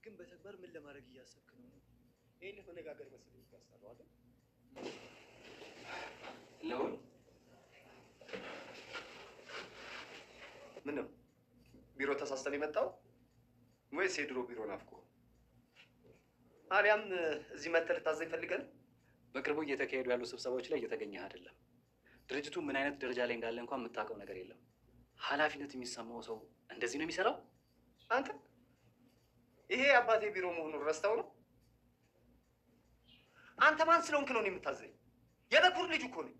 ግን በተግባር ምን ለማድረግ እያሰብክ ነው? ይሄን ለመነጋገር መሰለኝ ያሳለው አይደል? ልዑል ምን ነው ቢሮ ተሳስተን የመጣው ወይስ የድሮ ቢሮ ናፍቆ? አሊያም እዚህ መተህ ልታዘኝ ፈልገን? በቅርቡ እየተካሄዱ ያሉ ስብሰባዎች ላይ እየተገኘህ አይደለም። ድርጅቱ ምን አይነት ደረጃ ላይ እንዳለ እንኳን የምታውቀው ነገር የለም። ኃላፊነት የሚሰማው ሰው እንደዚህ ነው የሚሰራው? አንተ ይሄ አባቴ ቢሮ መሆኑን ረስተው ነው? አንተ ማን ስለሆንክ ነው የምታዘኝ? የበኩር ልጅ እኮ ነኝ።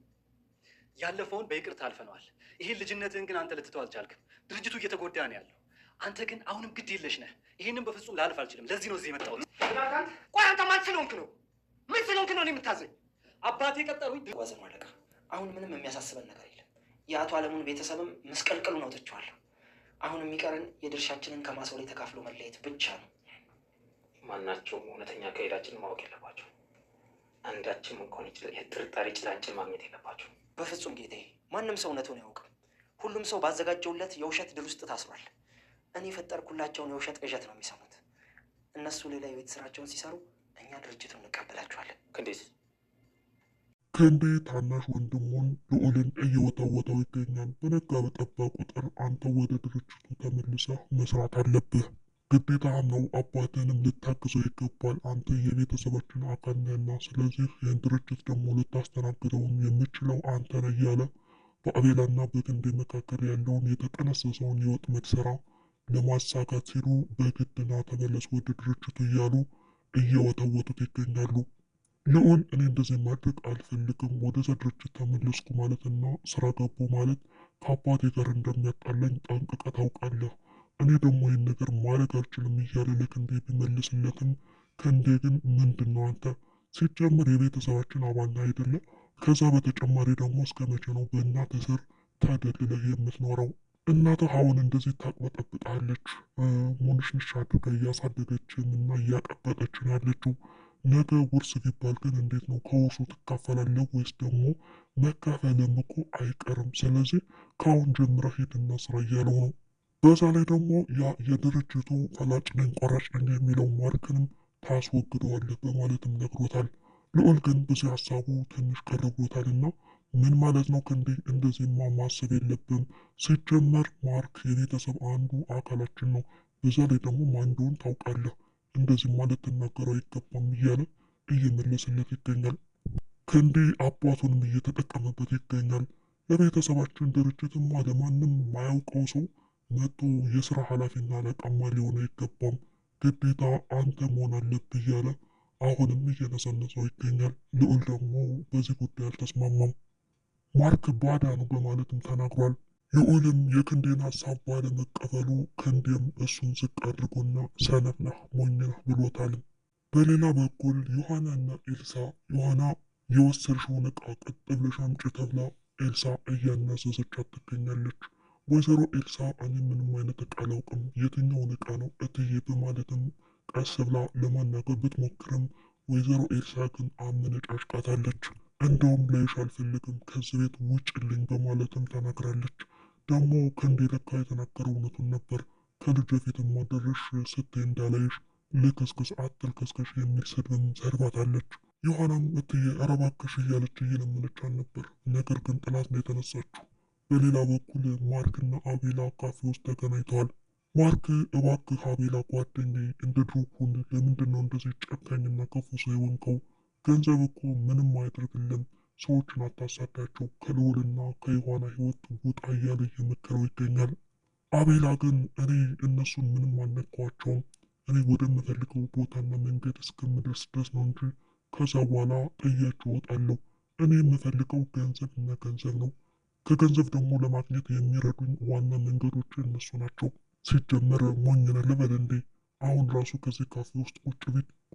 ያለፈውን በይቅርታ አልፈነዋል። ይሄን ልጅነትህን ግን አንተ ልትተው አልቻልክም። ድርጅቱ እየተጎዳ ነው ያለው። አንተ ግን አሁንም ግድ የለሽ ነህ። ይህንን በፍጹም ላልፍ አልችልም። ለዚህ ነው እዚህ የመጣሁት። ቆይ አንተ ማን ስለሆንክ ነው? ምን ስለሆንክ ነው የምታዘኝ? አባቴ ቀጠሩኝ። ወዘኑ አለቃ፣ አሁን ምንም የሚያሳስበን ነገር የለም። የአቶ አለሙን ቤተሰብም ምስቀልቅሉን አውጥቼዋለሁ። አሁን የሚቀረን የድርሻችንን ከማሰው ላይ ተካፍሎ መለየት ብቻ ነው። ማናቸውም እውነተኛ ከሄዳችን ማወቅ የለባቸው። አንዳችም እንኳን የጥርጣሬ ጭላንጭል ማግኘት የለባቸው። በፍጹም ጌታዬ፣ ማንም ሰው እውነቱን አያውቅም። ሁሉም ሰው ባዘጋጀውለት የውሸት ድል ውስጥ ታስሯል። እኔ የፈጠርኩላቸውን የውሸት ቅዠት ነው የሚሰሙት። እነሱ ሌላ የቤት ስራቸውን ሲሰሩ፣ እኛ ድርጅቱን እንቀበላቸዋለን። ክንዴስ ክንዴ ታናሽ ወንድሙን ልዑልን እየወተወተው ይገኛል። በነጋ በጠባ ቁጥር አንተ ወደ ድርጅቱ ተመልሰህ መስራት አለብህ፣ ግዴታህም ነው። አባትህንም ልታግዘው ይገባል። አንተ የቤተሰባችን አካል ነህና፣ ስለዚህ ይህን ድርጅት ደግሞ ልታስተናግደውም የምችለው አንተ ነህ እያለ በአቤላና በክንዴ መካከል ያለውን የተጠነሰሰውን የወጥመድ ስራ ለማሳካት ሲሉ በግድና ተመለስ ወደ ድርጅቱ እያሉ እየወተወቱት ይገኛሉ። ልዑል እኔ እንደዚህ ማድረግ አልፈልግም፣ ወደዛ ድርጅት ተመለስኩ ማለትና ስራ ገቡ ማለት ከአባቴ ጋር እንደሚያጣላኝ ጠንቅቀህ ታውቃለህ። እኔ ደግሞ ይህን ነገር ማድረግ አልችልም እያለ ለክንዴ ቢመልስለትም፣ ክንዴ ግን ምንድን ነው አንተ ሲጀምር የቤተሰባችን አባል አይደለ? ከዛ በተጨማሪ ደግሞ እስከ መቼ ነው በእናትህ ስር ተደልለህ የምትኖረው? እናትህ አሁን እንደዚህ ታቅበጠብጣለች፣ ሙንሽንሽ አድርጋ እያሳደገችን እና እያቀበጠችን ያለችው። ነገ ውርስ ቢባል ግን እንዴት ነው? ከውርሱ ትካፈላለህ ወይስ ደግሞ መካፈልም እኮ አይቀርም። ስለዚህ ከአሁን ጀምረህ ሂድና ስራ እያለው ነው። በዛ ላይ ደግሞ ያ የድርጅቱ ፈላጭ ነኝ ቆራጭ ነኝ የሚለው ማርክንም ታስወግደዋለህ በማለትም ነግሮታል። ልዑል ግን በዚህ ሀሳቡ ትንሽ ቀርቦታልና ምን ማለት ነው ክንዴ? እንደዚህማ ማሰብ የለብም። ሲጀመር ማርክ የቤተሰብ አንዱ አካላችን ነው። በዛ ላይ ደግሞ ማን እንደሆነ ታውቃለህ። እንደዚህ ማለት ትናገረው አይገባም እያለ እየመለሰለት ይገኛል። ክንዴ አባቱንም እየተጠቀመበት ይገኛል። ለቤተሰባችን ድርጅትማ ለማንም ማያውቀው ሰው መጥቶ የስራ ኃላፊና አለቃማ ሊሆን አይገባም፣ ግዴታ አንተ መሆን አለብህ እያለ አሁንም እየነሰነሰው ይገኛል። ልዑል ደግሞ በዚህ ጉዳይ አልተስማማም። ማርክ ባዳ ነው በማለትም ተናግሯል። ልዑልም የክንዴን ሀሳብ ባለመቀበሉ ክንዴም እሱን ዝቅ አድርጎና ሰነፍ ነህ ሞኝ ነህ ብሎታል። በሌላ በኩል ዮሐናና ኤልሳ ዮሐና የወሰድሽውን ዕቃ ቀጥ ብለሽ አምጪ ተብላ ኤልሳ እያናዘዘቻት ትገኛለች። ወይዘሮ ኤልሳ እኔ ምንም አይነት ዕቃ አላውቅም፣ የትኛውን ዕቃ ነው እትዬ በማለትም ቀስ ብላ ለማናገር ብትሞክርም ወይዘሮ ኤልሳ ግን አመነጫጭቃታለች። እንደውም ላይሽ አልፈልግም፣ ከዚህ ቤት ውጭልኝ በማለትም ተናግራለች። ደግሞ ክንዴ ለካ የተናገረው እውነቱን ነበር። ከልጅ ፊትም ማደረሽ ስትይ እንዳላይሽ ልክስክስ አትልከስከሽ የሚል ስድብም ሰርባታለች። ዮሐናም እትዬ ኧረ እባክሽ እያለች እየለመነቻት ነበር። ነገር ግን ጥላት ነው የተነሳችው። በሌላ በኩል ማርክና አቤላ ካፌ ውስጥ ተገናኝተዋል። ማርክ እባክህ አቤላ ጓደኛዬ እንደ ድሮ ሁን፣ ለምንድን ነው እንደዚህ ጨካኝና ክፉ ሰው የሆንከው? ገንዘብ እኮ ምንም አያደርግልም፣ ሰዎችን አታሳዳቸው፣ ከልዑልና ከዮሐና ህይወት ውጣ እያለ እየመከረው ይገኛል። አቤላ ግን እኔ እነሱን ምንም አልነካዋቸውም፣ እኔ ወደምፈልገው ቦታና መንገድ እስከምደርስ ድረስ ነው እንጂ ከዛ በኋላ ጥያቸው እወጣለሁ። እኔ የምፈልገው ገንዘብና ገንዘብ ነው። ከገንዘብ ደግሞ ለማግኘት የሚረዱኝ ዋና መንገዶች እነሱ ናቸው። ሲጀመር ሞኝ ነህ ልበል እንዴ? አሁን ራሱ ከዚህ ካፌ ውስጥ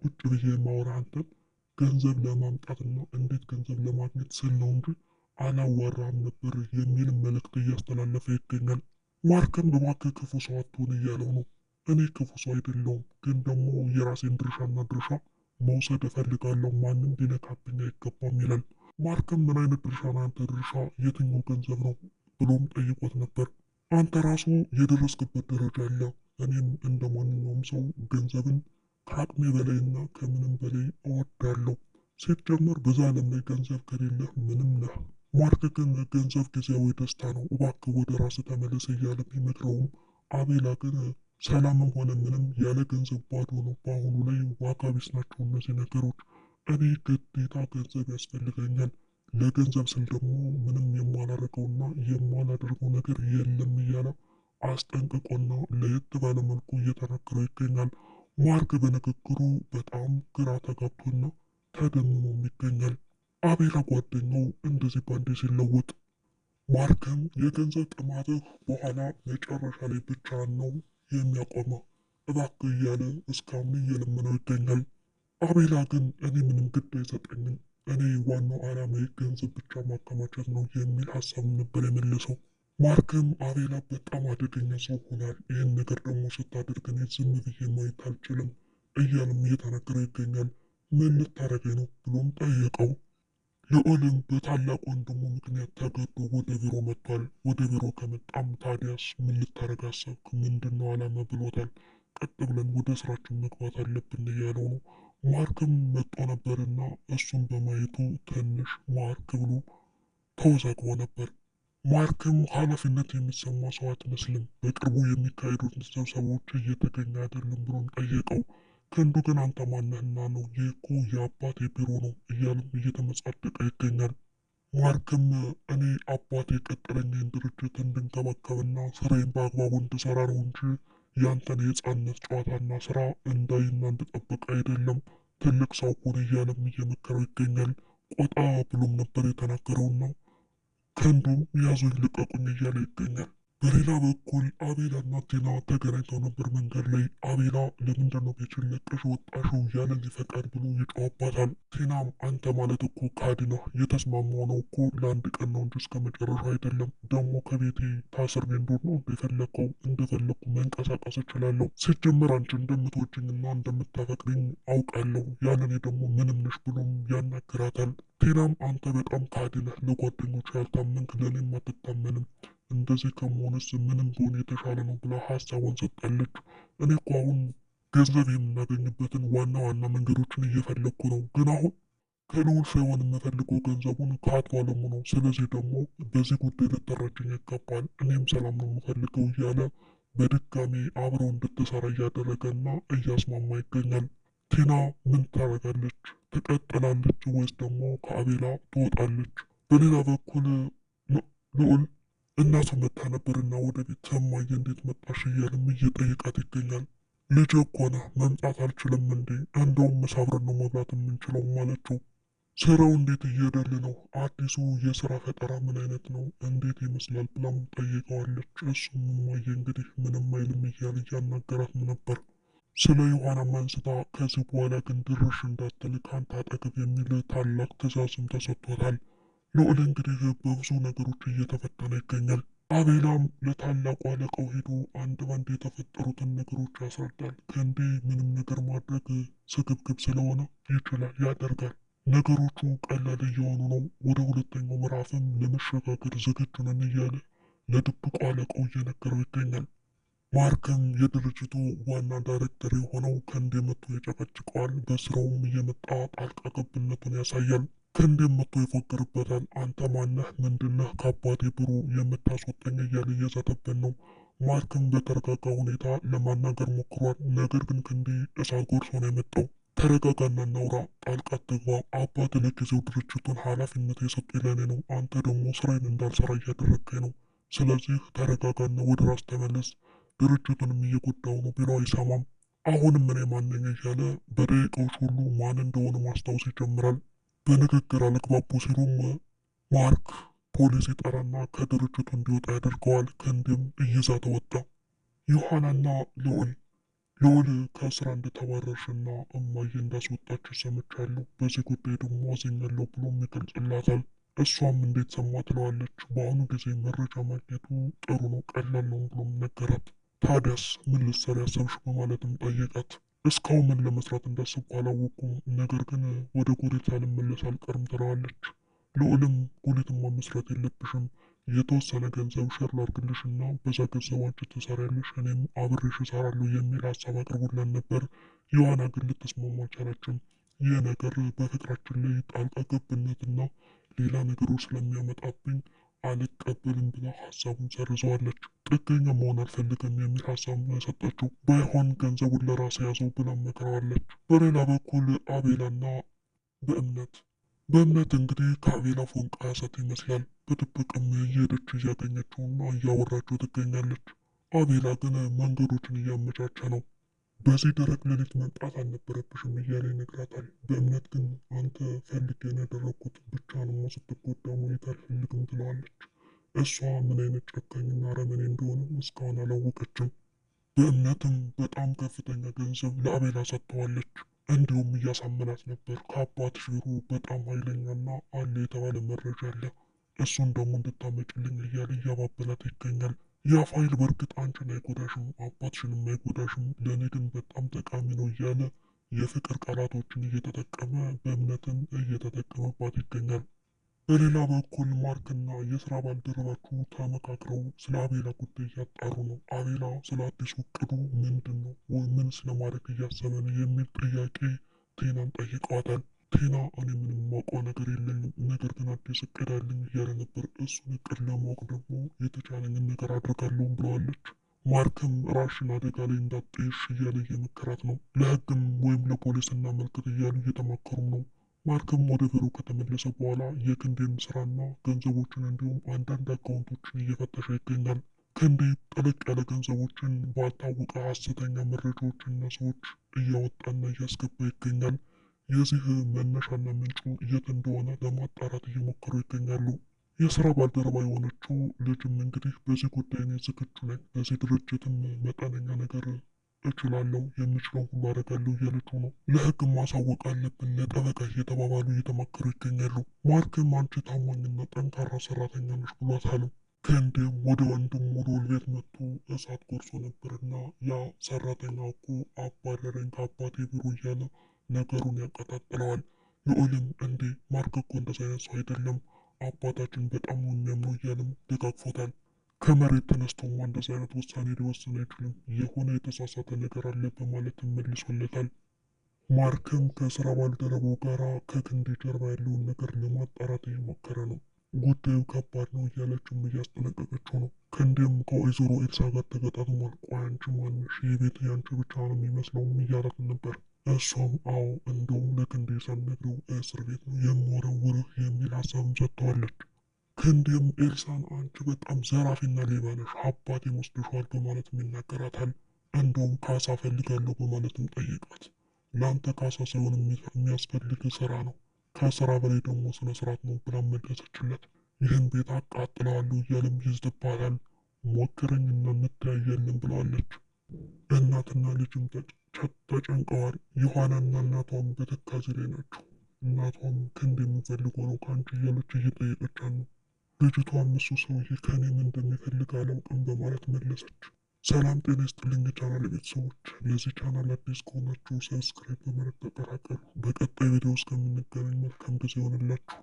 ቁጭ ብዬ የማወራ አንተን ገንዘብ ለማምጣትና እንዴት ገንዘብ ለማግኘት ስል ነው እንጂ አላዋራም ነበር የሚል መልእክት እያስተላለፈ ይገኛል። ማርክም እባክህ ክፉ ሰው አትሆን እያለው ነው። እኔ ክፉ ሰው አይደለሁም፣ ግን ደግሞ የራሴን ድርሻና ድርሻ መውሰድ እፈልጋለሁ፣ ማንም ሊነካብኝ አይገባም ይላል። ማርክም ምን አይነት ድርሻ ነው አንተ ድርሻ? የትኛው ገንዘብ ነው ብሎም ጠይቆት ነበር። አንተ ራሱ የደረስክበት ደረጃ አለ። እኔም እንደ ማንኛውም ሰው ገንዘብን ከአቅሜ በላይና ከምንም በላይ እወዳለሁ። ሲጀመር በዛ ዓለም ላይ ገንዘብ ከሌለህ ምንም ነህ። ማርክ ግን ገንዘብ ጊዜያዊ ደስታ ነው፣ እባክህ ወደ ራስህ ተመለስ እያለ ቢመክረውም አቤላ ግን ሰላምም ሆነ ምንም ያለ ገንዘብ ባዶ ነው። በአሁኑ ላይ ዋጋ ቢስ ናቸው እነዚህ ነገሮች። እኔ ግዴታ ገንዘብ ያስፈልገኛል። ለገንዘብ ስል ደግሞ ምንም የማላደርገውና የማላደርገው ነገር የለም እያለ አስጠንቅቆና ለየት ባለመልኩ እየተናገረው ይገኛል። ማርክ በንግግሩ በጣም ግራ ተጋብቶና ተደምሞም ይገኛል። አቤላ ጓደኛው እንደዚህ ባንዴ ሲለወጥ ማርክም የገንዘብ ጥማትህ በኋላ መጨረሻ ላይ ብቻ ነው የሚያቆመው እባክህ እያለ እስካሁን እየለመነው ይገኛል። አቤላ ግን እኔ ምንም ግድ አይሰጠኝም፣ እኔ ዋናው ዓላማዬ ገንዘብ ብቻ ማከማቸት ነው የሚል ሀሳብ ነበር የመለሰው። ማርክም አቤላ በጣም አደገኛ ሰው ሆኗል፣ ይህን ነገር ደግሞ ስታደርግ እኔ ዝም ብዬ ማየት አልችልም እያለም እየተናገረው ይገኛል። ምን ልታደርገኝ ነው ብሎም ጠየቀው። ልዑልም በታላቅ ወንድሙ ምክንያት ተገዶ ወደ ቢሮ መጥቷል። ወደ ቢሮ ከመጣም ታዲያስ ምን ልታደርግ አሰብክ? ምንድን ነው ዓላማ ብሎታል። ቀጥ ብለን ወደ ስራችን መግባት አለብን እያለው ነው። ማርክም መጥቶ ነበርና እሱን በማየቱ ትንሽ ማርክ ብሎ ተወዛግቦ ነበር። ማርክም ኃላፊነት የሚሰማ ሰው አትመስልም፣ በቅርቡ የሚካሄዱትን ስብሰባዎች እየተገኘ አይደለም ብሎም ጠየቀው። ክንዱ ግን አንተ ማነህና ነው? ይህ እኮ የአባቴ ቢሮ ነው እያለም እየተመጻደቀ ይገኛል። ማርክም እኔ አባቴ የቀጠረኝን ድርጅት እንድንከባከብና ስራዬን በአግባቡ እንድሰራ ነው እንጂ ያንተን የህፃንነት ጨዋታና ስራ እንዳይና እንድጠብቅ አይደለም፣ ትልቅ ሰው ሁን እያለም እየመከረው ይገኛል። ቆጣ ብሎም ነበር የተናገረውና ክንዱም ያዙኝ ልቀቁኝ እያለ ይገኛል። በሌላ በኩል አቤላና ቲና ተገናኝተው ነበር መንገድ ላይ። አቤላ ለምንድን ነው ቤቱን ለቀሽ ወጣሽው ያለ ፈቃድ ብሎ ይጮህባታል። ቲናም አንተ ማለት እኮ ካድ ነህ፣ የተስማማው ነው እኮ ለአንድ ቀን ነው እንጂ እስከ መጨረሻው አይደለም። ደግሞ ከቤቴ ታስሬ እንደሆነ ነው እንደፈለግከው እንደፈለግኩ መንቀሳቀስ እችላለሁ። ሲጀምር አንቺ እንደምትወጂኝና እንደምታፈቅሪኝ አውቃለሁ፣ ያንን ደግሞ ምንም ነሽ ብሎም ያናግራታል። ቲናም አንተ በጣም ካድ ነህ፣ ለጓደኞች ያልታመንክ ለእኔም አትታመንም፣ እንደዚህ ከመሆንስ ምንም ቢሆን የተሻለ ነው ብላ ሀሳቧን ሰጣለች። እኔ እኮ አሁን ገንዘብ የምናገኝበትን ዋና ዋና መንገዶችን እየፈለግኩ ነው፣ ግን አሁን ከልዑል ሳይሆን የምፈልገው ገንዘቡን ከአቶ አለሙ ነው። ስለዚህ ደግሞ በዚህ ጉዳይ ልትረጅኝ ይገባል፣ እኔም ሰላም ነው የምፈልገው እያለ በድጋሚ አብረው እንድትሰራ እያደረገና እያስማማ ይገኛል። ቲና ምን ታደርጋለች? ትቀጥላለች ወይስ ደግሞ ከአቤላ ትወጣለች? በሌላ በኩል ልዑል እናቱ መታ ነበርና ወደ ቤት እማዬ እንዴት መጣሽ እያለም እየጠየቃት ይገኛል። ልጅ እኮ ነህ መምጣት አልችልም እንዴ? እንደውም ምሳ አብረን ነው መብላት የምንችለው ማለችው። ስራው እንዴት እየሄደል ነው? አዲሱ የስራ ፈጠራ ምን አይነት ነው? እንዴት ይመስላል ብላም ጠይቀዋለች። እሱም እማዬ እንግዲህ ምንም አይልም እያለ እያናገራትም ነበር። ስለ ዮሐናም አንስታ ከዚህ በኋላ ግን ድርሽ እንዳትል ከአንተ አጠገብ የሚል ታላቅ ትዕዛዝም ተሰጥቶታል። ልዑል እንግዲህ በብዙ ነገሮች እየተፈተነ ይገኛል። አቤላም ለታላቁ አለቃው ሄዶ አንድ ባንድ የተፈጠሩትን ነገሮች ያስረዳል። ክንዴ ምንም ነገር ማድረግ ስግብግብ ስለሆነ ይችላል፣ ያደርጋል። ነገሮቹ ቀላል እየሆኑ ነው። ወደ ሁለተኛው ምዕራፍም ለመሸጋገር ዝግጁ ነን እያለ ለድብቁ አለቃው እየነገረው ይገኛል። ማርክም የድርጅቱ ዋና ዳይሬክተር የሆነው ክንዴ መጥቶ ይጨቀጭቀዋል። በስራውም እየመጣ ጣልቃ ገብነቱን ያሳያል። ክንዴም መጥቶ ይፎክርበታል። አንተ ማነህ? ምንድነህ? ከአባቴ ቢሮ የምታስወጠኝ እያለ እየዛተበት ነው። ማርክም በተረጋጋ ሁኔታ ለማናገር ሞክሯል። ነገር ግን ክንዴ እሳት ጎርሶ ነው የመጣው። ተረጋጋና እናውራ፣ ጣልቃ አትግባ። አባት ለጊዜው ድርጅቱን ኃላፊነት የሰጠኝ ለእኔ ነው። አንተ ደግሞ ስራዬን እንዳልሰራ እያደረግከኝ ነው። ስለዚህ ተረጋጋና ወደ ራስ ተመለስ። ድርጅቱንም እየጎዳው ነው ቢለው አይሰማም። አሁንም እኔ ማነኝ እያለ በደቂቃዎች ሁሉ ማን እንደሆነ ማስታወስ ይጀምራል። በንግግር አልግባቡ ሲሉም ማርክ ፖሊስ ይጠራና ከድርጅቱ እንዲወጣ ያደርገዋል። ክንዴም እይዛተ ወጣ። ዮሐናና ልዑል ከስራ እንደተባረርሽና እማዬ እንዳስወጣችሽ ሰምቻለሁ፣ በዚህ ጉዳይ ደግሞ አዝኛለሁ ብሎም ይገልጽላታል። እሷም እንዴት ሰማ ትለዋለች። በአሁኑ ጊዜ መረጃ ማግኘቱ ጥሩ ነው፣ ቀላል ነው ብሎም ነገራት። ታዲያስ ምን ልትሰሪ ያሰብሽ በማለትም ጠየቃት። እስካሁን ምን ለመስራት እንዳሰብኩ አላወኩም፣ ነገር ግን ወደ ጉሊት ሳልመለስ አልቀርም ትለዋለች። ልዑልም ጉሊትማ መስራት የለብሽም፣ የተወሰነ ገንዘብ ሸር ላድርግልሽና በዛ ገንዘብ አንቺ ትሰሪያለሽ፣ እኔም አብሬሽ እሰራለሁ የሚል ሀሳብ አቅርቦላት ነበር። ዮሐና ግን ልትስማማ አልቻለችም። ይህ ነገር በፍቅራችን ላይ ጣልቃ ገብነትና ሌላ ነገሮች ስለሚያመጣብኝ አልቀበልም ብላ ሀሳቡን ሰርዘዋለች። ጥገኛ መሆን አልፈልግም የሚል ሀሳብ ነው የሰጠችው። ባይሆን ገንዘቡን ለራስ ያዘው ብላ መክረዋለች። በሌላ በኩል አቤላና በእምነት እንግዲህ ከአቤላ ፎንቃ ያሳት ይመስላል። በድብቅም እየሄደች እያገኘችውና እያወራችው ትገኛለች። አቤላ ግን መንገዶችን እያመቻቸ ነው። በዚህ ደረቅ ሌሊት መምጣት አልነበረብሽም እያለ ይነግራታል። በእምነት ግን አንተ ፈልጌን ያደረግኩት ብቻ ነው ስትጎዳ ማየት አልፈልግም ትለዋለች። እሷ ምን አይነት ጨካኝና አረመኔ እንደሆነም እስካሁን አላወቀችም። በእምነትም በጣም ከፍተኛ ገንዘብ ለአቤላ ሰጥተዋለች። እንዲሁም እያሳመናት ነበር። ከአባትሽ ቢሮ በጣም ኃይለኛና አለ የተባለ መረጃ አለ፣ እሱን ደግሞ እንድታመጭልኝ እያለ እያባበላት ይገኛል። ያ ፋይል በእርግጥ አንቺን አይጎዳሽም፣ አባትሽንም አይጎዳሽም፣ ለእኔ ግን በጣም ጠቃሚ ነው እያለ የፍቅር ቃላቶችን እየተጠቀመ በእምነትም እየተጠቀመባት ይገኛል። በሌላ በኩል ማርክና የስራ ባልደረባችሁ ተመካክረው ስለ አቤላ ጉዳይ እያጣሩ ነው። አቤላ ስለ አዲሱ እቅዱ ምንድን ነው ወይ ምን ስለማድረግ እያሰበ ነው የሚል ጥያቄ ቴናን ጠይቀዋታል። ቴና እኔ ምንም የማውቀው ነገር የለኝም፣ ነገር ግን አዲስ እቅድ አለኝ እያለ ነበር። እሱን እቅድ ለማወቅ ደግሞ የተቻለኝን ነገር አድርጋለሁም ብለዋለች። ማርክም ራሽን አደጋ ላይ እንዳትጥይሽ እያለ እየመከራት ነው። ለህግም ወይም ለፖሊስ እናመልክት እያሉ እየተማከሩም ነው። ማርክም ወደ ቢሮ ከተመለሰ በኋላ የክንዴን ስራና ገንዘቦችን እንዲሁም አንዳንድ አካውንቶችን እየፈተሸ ይገኛል። ክንዴ ጠለቅ ያለ ገንዘቦችን ባልታወቀ ሀሰተኛ መረጃዎችና ሰዎች እያወጣና እያስገባ ይገኛል። የዚህ መነሻና ምንጩ የት እንደሆነ ለማጣራት እየሞከሩ ይገኛሉ። የስራ ባልደረባ የሆነችው ልጅም እንግዲህ በዚህ ጉዳይ እኔ ዝግጁ ነኝ፣ በዚህ ድርጅትም መጠነኛ ነገር እችላለሁ፣ የምችለው ሁሉ አደርጋለሁ እያለችው ነው። ለህግ ማሳወቅ አለብን ለጠበቃ እየተባባሉ እየተማከሩ ይገኛሉ። ማርክም አንቺ ታማኝና ጠንካራ ሰራተኛ ነሽ ብሏታል። ክንዴም ወደ ወንድም ወደ ቤት መጥቶ እሳት ጎርሶ ነበርና ያ ሰራተኛ እኮ አባረረኝ ከአባቴ ቢሮ እያለ ነገሩን ያቀጣጥለዋል። ልዑልም እንዴ ማርክ እኮ እንደዚህ አይነት ሰው አይደለም፣ አባታችን በጣም ነው የሚያምነው እያለም ደጋግፎታል። ከመሬት ተነስቶማ እንደዚህ አይነት ውሳኔ ሊወስን አይችልም፣ የሆነ የተሳሳተ ነገር አለ በማለትም መልሶለታል። ማርክም ከስራ ባልደረባው ጋር ከክንዴ ጀርባ ያለውን ነገር ለማጣራት እየሞከረ ነው። ጉዳዩ ከባድ ነው እያለችም እያስጠነቀቀችው ነው። ክንዴም ከወይዘሮ ኤልሳ ጋር ተገጣጥሟል። ቆይ አንቺ ማንሽ? ይህ ቤት ያንቺ ብቻ ነው የሚመስለውም እያላት ነበር። እሷም አዎ እንደውም ለክንዴ ሳልነግረው እስር ቤት ነው የምወረውርህ የሚል ሀሳብም ሰጥተዋለች። ክንዴም ኤልሳን አንቺ በጣም ዘራፊና ሌባ ነሽ፣ አባቴን ወስደሽዋል በማለትም ይናገራታል። እንደውም ካሳ ፈልጋለሁ በማለትም ጠይቃት። ለአንተ ካሳ ሳይሆን የሚያስፈልግ ስራ ነው፣ ከስራ በላይ ደግሞ ስነ ስርዓት ነው ብላ መለሰችለት። ይህን ቤት አቃጥለዋለሁ እያለም ይዝትባታል። ሞክረኝና እንተያያለን ብለዋለች። እናትና ልጅም ተጨንቀዋል። ዮሐናና እናቷም በትካዜ ላይ ናቸው። እናቷም ክንድ የምንፈልገው ነው ከአንቺ እያለች እየጠየቀቻት ነው። ልጅቷም እሱ ሰውዬ ከእኔ ምን እንደሚፈልግ አላውቅም በማለት መለሰች። ሰላም ጤና ይስጥልኝ የቻናል ቤተሰቦች፣ ለዚህ ቻናል አዲስ ከሆናችሁ ሰብስክራይብ በማድረግ ተቀላቀሉ። በቀጣይ ቪዲዮ እስከምንገናኝ መልካም ጊዜ ይሆንላችሁ።